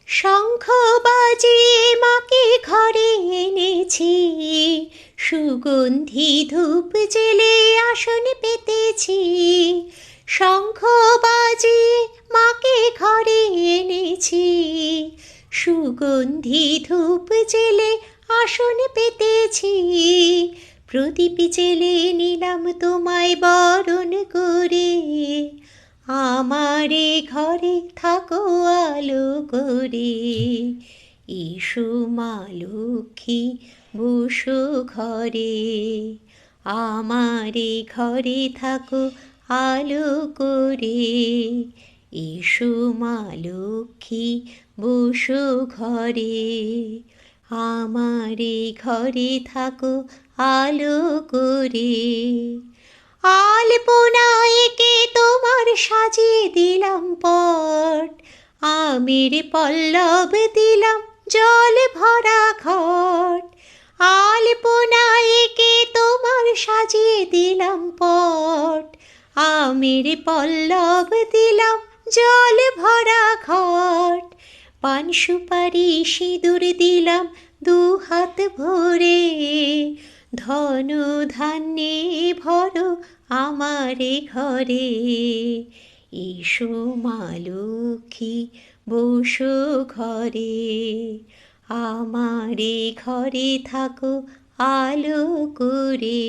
শঙ্খ বাজিয়ে মাকে ঘরে এনেছি, সুগন্ধি ধূপ জেলে আসন পেতেছি। শঙ্খ বাজিয়ে মাকে ঘরে এনেছি, সুগন্ধি ধূপ জেলে আসন পেতেছি। প্রদীপ জেলে নিলাম তোমায় বরণ করে, আমারে ঘরে থাকো আলো করে। এসো মা লক্ষ্মী বসো ঘরে, আমারে ঘরে থাকো আলো করে। এসো মা লক্ষ্মী বসো ঘরে, আমারে ঘরে থাকো আলো করে। আলপনায় এঁকে তোমার সাজিয়ে দিলাম পট, আমের পল্লব দিলাম জল ভরা ঘট। আলপনায় এঁকে তোমার সাজিয়ে দিলাম পট, আমের পল্লব দিলাম জল ভরা ঘট। পান সুপারি সিঁদুর দিলাম দু হাত ভরে, ধন ধান্যে ভরো আমারে ঘরে। এসো মা লক্ষ্মী বসো ঘরে, আমারে ঘরে থাকো আলো করে।